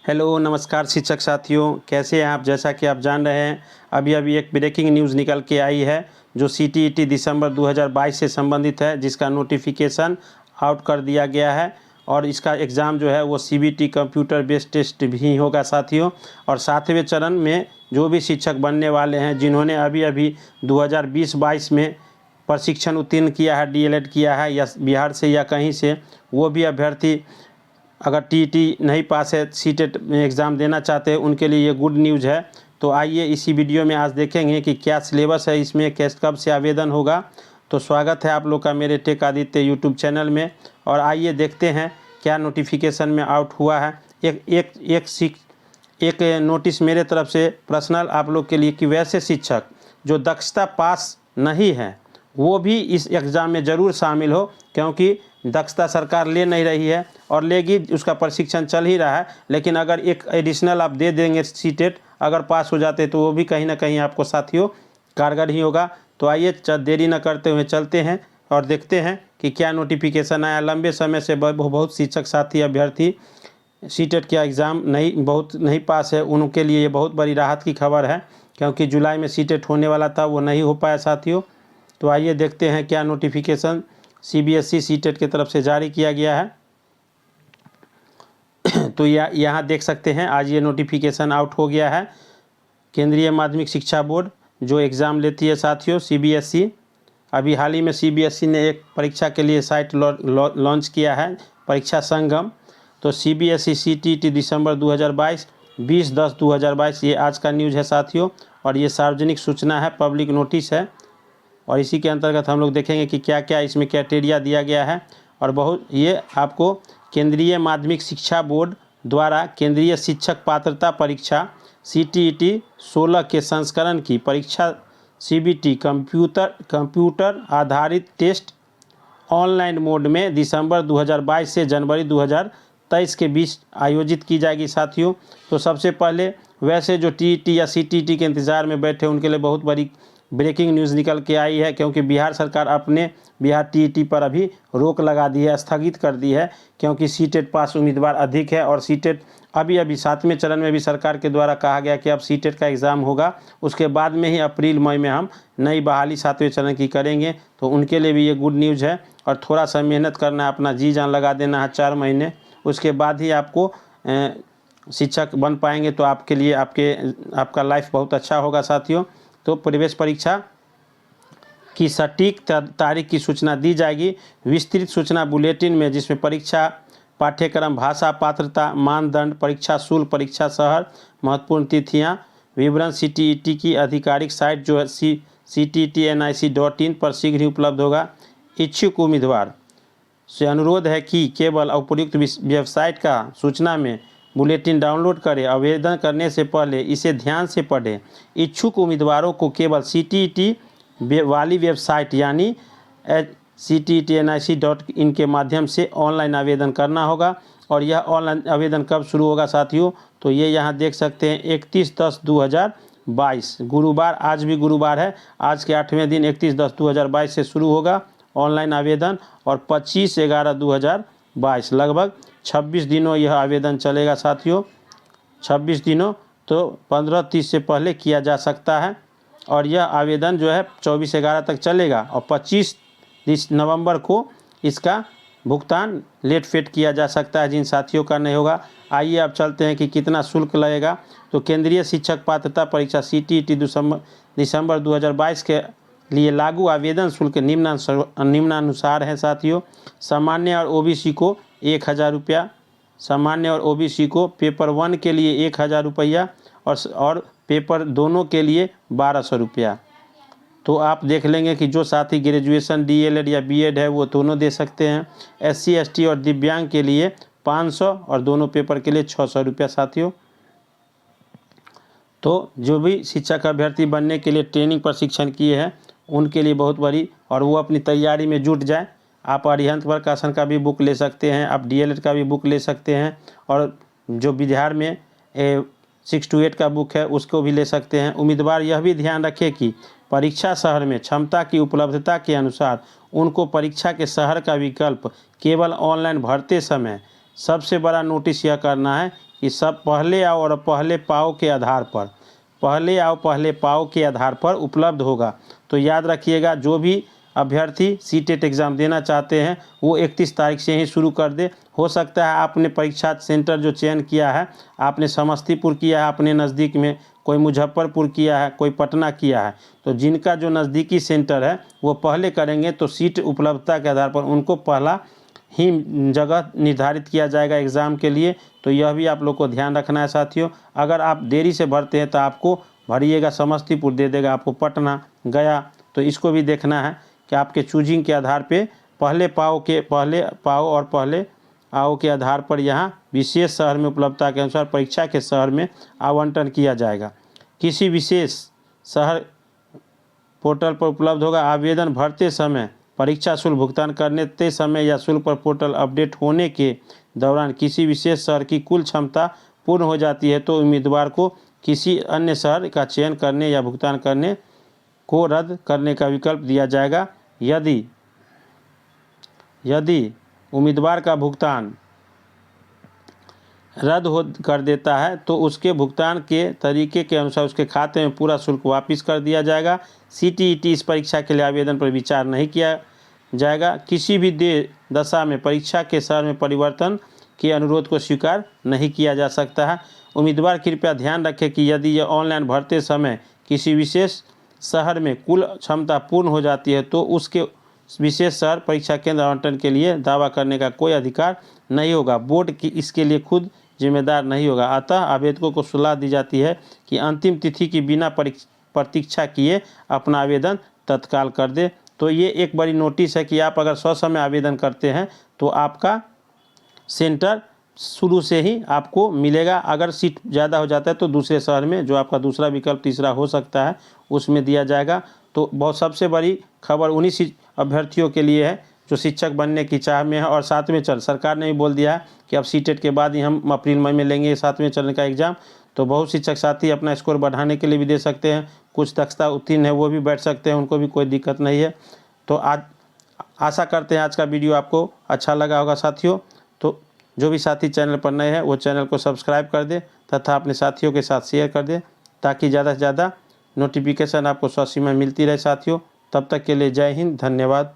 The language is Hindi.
हेलो नमस्कार शिक्षक साथियों, कैसे हैं आप। जैसा कि आप जान रहे हैं, अभी एक ब्रेकिंग न्यूज़ निकल के आई है जो सीटीईटी दिसंबर 2022 से संबंधित है, जिसका नोटिफिकेशन आउट कर दिया गया है। और इसका एग्ज़ाम जो है वो सीबीटी कंप्यूटर बेस्ड टेस्ट भी होगा साथियों। और 7वें चरण में जो भी शिक्षक बनने वाले हैं, जिन्होंने अभी 2020-22 में प्रशिक्षण उत्तीर्ण किया है, डीएलएड किया है या बिहार से या कहीं से, वो भी अभ्यर्थी अगर टीईटी नहीं पास है, सीटेट में एग्ज़ाम देना चाहते हैं, उनके लिए ये गुड न्यूज़ है। तो आइए इसी वीडियो में आज देखेंगे कि क्या सिलेबस है इसमें, कैसे कब से आवेदन होगा। तो स्वागत है आप लोग का मेरे टेक आदित्य यूट्यूब चैनल में। और आइए देखते हैं क्या नोटिफिकेशन में आउट हुआ है। एक नोटिस मेरे तरफ से पर्सनल आप लोग के लिए कि वैसे शिक्षक जो दक्षता पास नहीं है वो भी इस एग्ज़ाम में ज़रूर शामिल हो, क्योंकि दक्षता सरकार ले नहीं रही है और लेगी, उसका प्रशिक्षण चल ही रहा है। लेकिन अगर एक एडिशनल आप दे देंगे सीटेट, अगर पास हो जाते तो वो भी कहीं ना कहीं आपको साथियों कारगर ही होगा। तो आइए देरी न करते हुए चलते हैं और देखते हैं कि क्या नोटिफिकेशन आया। लंबे समय से बहुत शिक्षक साथी अभ्यर्थी सीटेट का एग्ज़ाम नहीं पास है, उनके लिए ये बहुत बड़ी राहत की खबर है, क्योंकि जुलाई में सीटेट होने वाला था, वो नहीं हो पाया साथियों। तो आइए देखते हैं क्या नोटिफिकेशन सीबीएसई सीटेट की तरफ से जारी किया गया है। तो यहाँ देख सकते हैं, आज ये नोटिफिकेशन आउट हो गया है। केंद्रीय माध्यमिक शिक्षा बोर्ड जो एग्ज़ाम लेती है साथियों, सीबीएसई, अभी हाल ही में सीबीएसई ने एक परीक्षा के लिए साइट लॉन्च किया है, परीक्षा संगम। तो सीबीएसई सीटीईटी दिसंबर 2022 20/10/2022 ये आज का न्यूज़ है साथियों। और ये सार्वजनिक सूचना है, पब्लिक नोटिस है। और इसी के अंतर्गत हम लोग देखेंगे कि क्या क्या इसमें क्राइटेरिया दिया गया है। और ये आपको केंद्रीय माध्यमिक शिक्षा बोर्ड द्वारा केंद्रीय शिक्षक पात्रता परीक्षा सीटीईटी 16 के संस्करण की परीक्षा सीबीटी कंप्यूटर आधारित टेस्ट ऑनलाइन मोड में दिसंबर 2022 से जनवरी 2023 के बीच आयोजित की जाएगी साथियों। तो सबसे पहले वैसे जो टीईटी या सीटीईटी के इंतज़ार में बैठे उनके लिए बहुत बड़ी ब्रेकिंग न्यूज़ निकल के आई है, क्योंकि बिहार सरकार अपने बिहार टीईटी पर अभी रोक लगा दी है, स्थगित कर दी है, क्योंकि सीटेट पास उम्मीदवार अधिक है। और सीटेट अभी 7वें चरण में भी सरकार के द्वारा कहा गया कि अब सीटेट का एग्ज़ाम होगा, उसके बाद में ही अप्रैल मई में हम नई बहाली 7वें चरण की करेंगे। तो उनके लिए भी ये गुड न्यूज़ है। और थोड़ा सा मेहनत करना है, अपना जी जान लगा देना है 4 महीने, उसके बाद ही आपको शिक्षक बन पाएंगे। तो आपके लिए आपका लाइफ बहुत अच्छा होगा साथियों। तो प्रवेश परीक्षा की सटीक तारीख की सूचना दी जाएगी विस्तृत सूचना बुलेटिन में, जिसमें परीक्षा पाठ्यक्रम, भाषा पात्रता, मानदंड, परीक्षा शुल्क, परीक्षा शहर, महत्वपूर्ण तिथियां, विवरण सीटीईटी की आधिकारिक साइट जो है ctti.nic.in पर शीघ्र ही उपलब्ध होगा। इच्छुक उम्मीदवार से अनुरोध है कि केवल उपयुक्त वेबसाइट का सूचना में बुलेटिन डाउनलोड करें। आवेदन करने से पहले इसे ध्यान से पढ़ें। इच्छुक उम्मीदवारों को केवल सीटीईटी वाली वेबसाइट यानी ctti.nic.in के माध्यम से ऑनलाइन आवेदन करना होगा। और यह ऑनलाइन आवेदन कब शुरू होगा साथियों, तो ये यहाँ देख सकते हैं 31/10/2022 गुरुवार, आज भी गुरुवार है, आज के 8वें दिन 31/10/2022 से शुरू होगा ऑनलाइन आवेदन। और 25/11/2022 लगभग 26 दिनों यह आवेदन चलेगा साथियों। 26 दिनों, तो 15:30 से पहले किया जा सकता है। और यह आवेदन जो है 24/11 तक चलेगा और 25 नवंबर को इसका भुगतान लेट फेट किया जा सकता है जिन साथियों का नहीं होगा। आइए अब चलते हैं कि कितना शुल्क लगेगा। तो केंद्रीय शिक्षक पात्रता परीक्षा सीटीईटी दिसंबर 2022 के लिए लागू आवेदन शुल्क निम्नानुसार है साथियों। सामान्य और ओबीसी को 1000 रुपया, सामान्य और ओबीसी को पेपर 1 के लिए 1000 रुपया और पेपर दोनों के लिए 1200 रुपया। तो आप देख लेंगे कि जो साथी ग्रेजुएशन, डीएलएड या बीएड है वो दोनों दे सकते हैं। एससी, एसटी और दिव्यांग के लिए 500 और दोनों पेपर के लिए 600 रुपया साथियों। तो जो भी शिक्षक अभ्यर्थी बनने के लिए ट्रेनिंग प्रशिक्षण किए हैं उनके लिए बहुत बड़ी, और वो अपनी तैयारी में जुट जाए। आप अरिहंत प्रकाशन का भी बुक ले सकते हैं, आप डीएलएड का भी बुक ले सकते हैं, और जो बिहार में 6 to 8 का बुक है उसको भी ले सकते हैं। उम्मीदवार यह भी ध्यान रखें कि परीक्षा शहर में क्षमता की उपलब्धता के अनुसार उनको परीक्षा के शहर का विकल्प केवल ऑनलाइन भरते समय सबसे बड़ा नोटिस यह करना है कि सब पहले आओ और पहले पाओ के आधार पर, पहले आओ पहले पाओ के आधार पर उपलब्ध होगा। तो याद रखिएगा, जो भी अभ्यर्थी सीटेट एग्ज़ाम देना चाहते हैं वो 31 तारीख से ही शुरू कर दे। हो सकता है आपने परीक्षा सेंटर जो चयन किया है, आपने समस्तीपुर किया है अपने नज़दीक में, कोई मुजफ्फरपुर किया है, कोई पटना किया है, तो जिनका जो नज़दीकी सेंटर है वो पहले करेंगे तो सीट उपलब्धता के आधार पर उनको पहला ही जगह निर्धारित किया जाएगा एग्ज़ाम के लिए। तो यह भी आप लोग को ध्यान रखना है साथियों। अगर आप देरी से भरते हैं तो आपको भरिएगा समस्तीपुर दे देगा, आपको पटना, गया, तो इसको भी देखना है कि आपके चूजिंग के आधार पे पहले पाओ और पहले आओ के आधार पर यहाँ विशेष शहर में उपलब्धता के अनुसार परीक्षा के शहर में आवंटन किया जाएगा। किसी विशेष शहर पोर्टल पर उपलब्ध होगा। आवेदन भरते समय, परीक्षा शुल्क भुगतान करते समय या शुल्क पर पोर्टल अपडेट होने के दौरान किसी विशेष शहर की कुल क्षमता पूर्ण हो जाती है तो उम्मीदवार को किसी अन्य शहर का चयन करने या भुगतान करने को रद्द करने का विकल्प दिया जाएगा। यदि उम्मीदवार का भुगतान रद्द कर देता है तो उसके भुगतान के तरीके के अनुसार उसके खाते में पूरा शुल्क वापस कर दिया जाएगा। सीटीईटी इस परीक्षा के लिए आवेदन पर विचार नहीं किया जाएगा। किसी भी दशा में परीक्षा के शहर में परिवर्तन के अनुरोध को स्वीकार नहीं किया जा सकता है। उम्मीदवार कृपया ध्यान रखें कि यदि यह ऑनलाइन भरते समय किसी विशेष शहर में कुल क्षमता पूर्ण हो जाती है तो उसके विशेष शहर परीक्षा केंद्र आवंटन के लिए दावा करने का कोई अधिकार नहीं होगा। बोर्ड की इसके लिए खुद जिम्मेदार नहीं होगा। अतः आवेदकों को सलाह दी जाती है कि अंतिम तिथि की बिना प्रतीक्षा किए अपना आवेदन तत्काल कर दे। तो ये एक बड़ी नोटिस है कि आप अगर ससमय आवेदन करते हैं तो आपका सेंटर शुरू से ही आपको मिलेगा। अगर सीट ज़्यादा हो जाता है तो दूसरे शहर में, जो आपका दूसरा विकल्प तीसरा हो सकता है, उसमें दिया जाएगा। तो बहुत सबसे बड़ी खबर उन्हीं अभ्यर्थियों के लिए है जो शिक्षक बनने की चाह में है और 7वें चरण, सरकार ने भी बोल दिया है कि अब सीटेट के बाद ही हम अप्रैल मई में लेंगे 7वें चरण का एग्ज़ाम। तो बहुत शिक्षक साथी अपना स्कोर बढ़ाने के लिए भी दे सकते हैं, कुछ दक्षता उत्तीर्ण है वो भी बैठ सकते हैं, उनको भी कोई दिक्कत नहीं है। तो आज आशा करते हैं आज का वीडियो आपको अच्छा लगा होगा साथियों। तो जो भी साथी चैनल पर नए हैं वो चैनल को सब्सक्राइब कर दे तथा अपने साथियों के साथ शेयर कर दे ताकि ज़्यादा से ज़्यादा नोटिफिकेशन आपको ससमय मिलती रहे साथियों। तब तक के लिए जय हिंद, धन्यवाद।